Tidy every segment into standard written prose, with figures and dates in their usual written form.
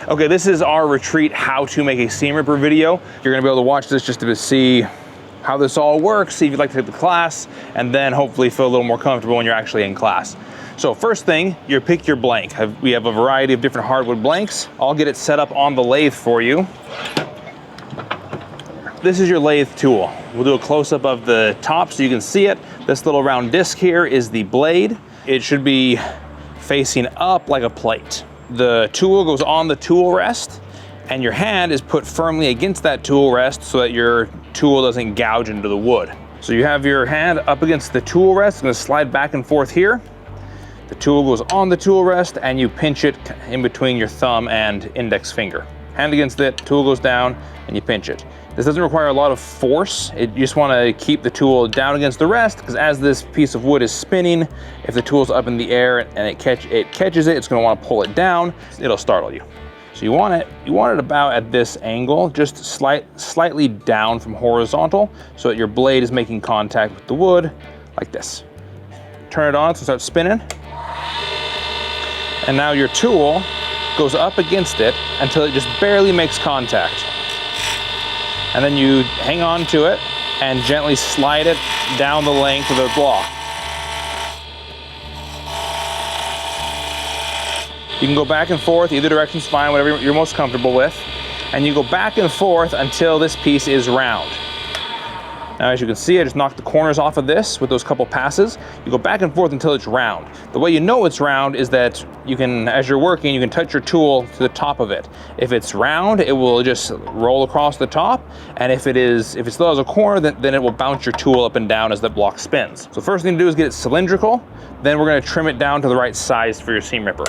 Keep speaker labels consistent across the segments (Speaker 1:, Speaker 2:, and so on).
Speaker 1: Okay, this is our retreat how to make a seam ripper video. You're gonna be able to watch this just to see how this all works, see if you'd like to take the class, and then hopefully feel a little more comfortable when you're actually in class. So first thing, you pick your blank. We have a variety of different hardwood blanks. I'll get it set up on the lathe for you. This is your lathe tool. We'll do a close-up of the top so you can see it. This little round disc here is the blade. It should be facing up like a plate. The tool goes on the tool rest, and your hand is put firmly against that tool rest so that your tool doesn't gouge into the wood. So you have your hand up against the tool rest. It's gonna slide back and forth here. The tool goes on the tool rest and you pinch it in between your thumb and index finger. Hand against it, tool goes down and you pinch it. This doesn't require a lot of force. You just wanna keep the tool down against the rest, because as this piece of wood is spinning, if the tool's up in the air and it catches it, it's gonna wanna pull it down, it'll startle you. So you want it about at this angle, just slightly down from horizontal, so that your blade is making contact with the wood, like this. Turn it on so it starts spinning. And now your tool goes up against it until it just barely makes contact. And then you hang on to it and gently slide it down the length of the block. You can go back and forth, either direction's fine, whatever you're most comfortable with. And you go back and forth until this piece is round. Now, as you can see, I just knocked the corners off of this with those couple passes. You go back and forth until it's round. The way you know it's round is that you can, as you're working, you can touch your tool to the top of it. If it's round, it will just roll across the top. And if it still has a corner, then it will bounce your tool up and down as the block spins. So first thing to do is get it cylindrical. Then we're gonna trim it down to the right size for your seam ripper.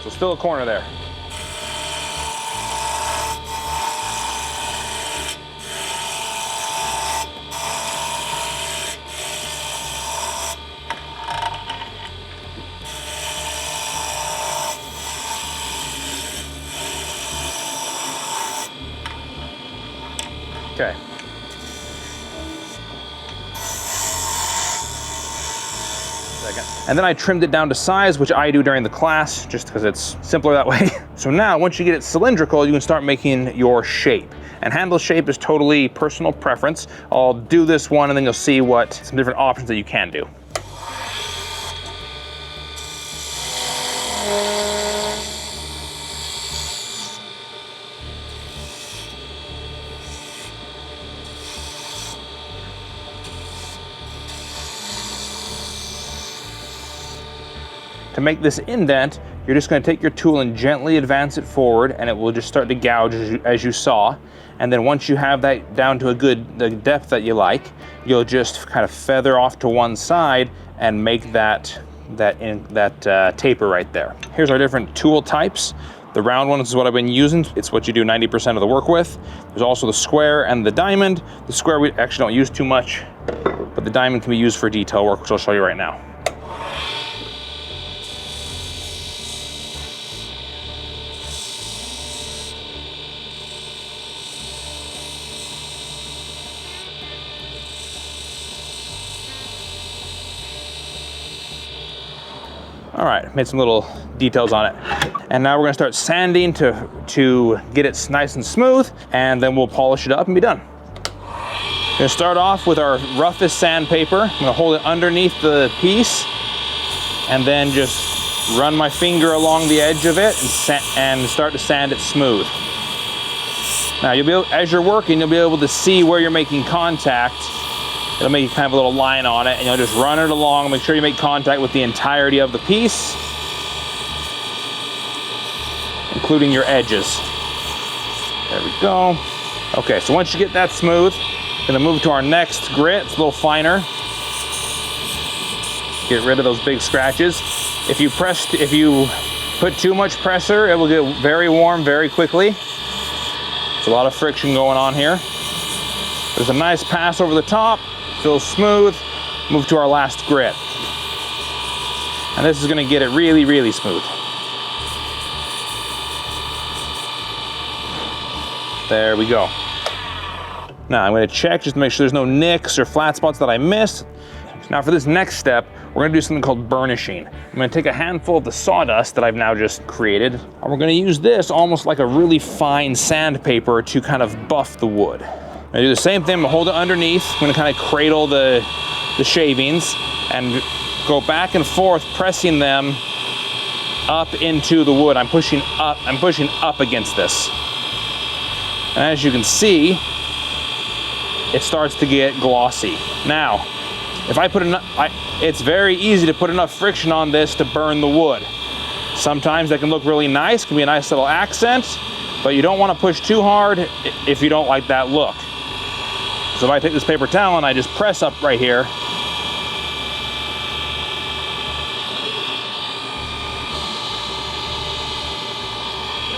Speaker 1: So still a corner there. Okay. And then I trimmed it down to size, which I do during the class, just because it's simpler that way. So now, once you get it cylindrical, you can start making your shape. And handle shape is totally personal preference. I'll do this one and then you'll see some different options that you can do. To make this indent, you're just going to take your tool and gently advance it forward, and it will just start to gouge as you saw. And then once you have that down to the depth that you like, you'll just kind of feather off to one side and make that taper right there. Here's our different tool types. The round one is what I've been using. It's what you do 90% of the work with. There's also the square and the diamond. The square we actually don't use too much, but the diamond can be used for detail work, which I'll show you right now. All right, made some little details on it. And now we're gonna start sanding to get it nice and smooth, and then we'll polish it up and be done. We're gonna start off with our roughest sandpaper. I'm gonna hold it underneath the piece, and then just run my finger along the edge of it and start to sand it smooth. Now, as you're working, you'll be able to see where you're making contact. It'll make kind of a little line on it, and you'll just run it along, make sure you make contact with the entirety of the piece, including your edges. There we go. Okay, so once you get that smooth, gonna move to our next grit. It's a little finer. Get rid of those big scratches. If you put too much pressure, it will get very warm very quickly. There's a lot of friction going on here. There's a nice pass over the top. Feels smooth. Move to our last grit. And this is gonna get it really, really smooth. There we go. Now I'm gonna check just to make sure there's no nicks or flat spots that I missed. Now for this next step, we're gonna do something called burnishing. I'm gonna take a handful of the sawdust that I've now just created, and we're gonna use this almost like a really fine sandpaper to kind of buff the wood. I'm gonna do the same thing, I'm gonna hold it underneath. I'm gonna kind of cradle the shavings and go back and forth, pressing them up into the wood. I'm pushing up against this. And as you can see, it starts to get glossy. Now, if I put enough, it's very easy to put enough friction on this to burn the wood. Sometimes that can look really nice, can be a nice little accent, but you don't want to push too hard if you don't like that look. So if I take this paper towel and I just press up right here,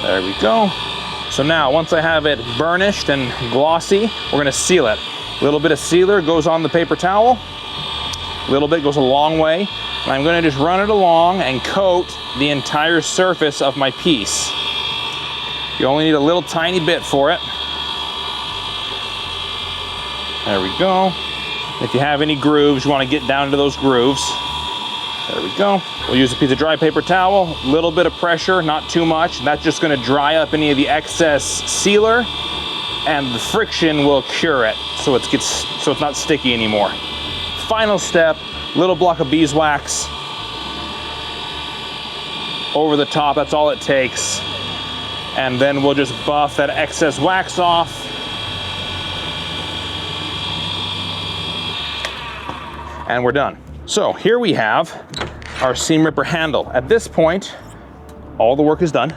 Speaker 1: there we go. So now, once I have it burnished and glossy, we're gonna seal it. A little bit of sealer goes on the paper towel. A little bit goes a long way. And I'm gonna just run it along and coat the entire surface of my piece. You only need a little tiny bit for it. There we go. If you have any grooves, you wanna get down into those grooves. There we go. We'll use a piece of dry paper towel, a little bit of pressure, not too much. That's just gonna dry up any of the excess sealer, and the friction will cure it so it's not sticky anymore. Final step, little block of beeswax over the top, that's all it takes. And then we'll just buff that excess wax off. And we're done. So here we have our seam ripper handle. At this point, all the work is done.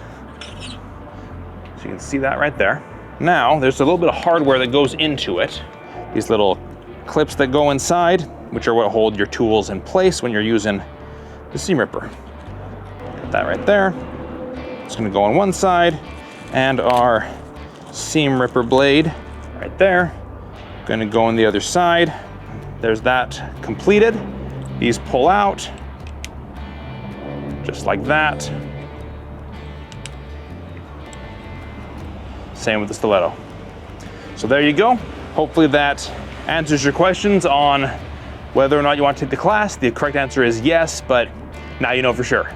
Speaker 1: So you can see that right there. Now, there's a little bit of hardware that goes into it. These little clips that go inside, which are what hold your tools in place when you're using the seam ripper. Get that right there. It's gonna go on one side, and our seam ripper blade right there. Gonna go on the other side. There's that completed. These pull out, just like that. Same with the stiletto. So there you go. Hopefully that answers your questions on whether or not you want to take the class. The correct answer is yes, but now you know for sure.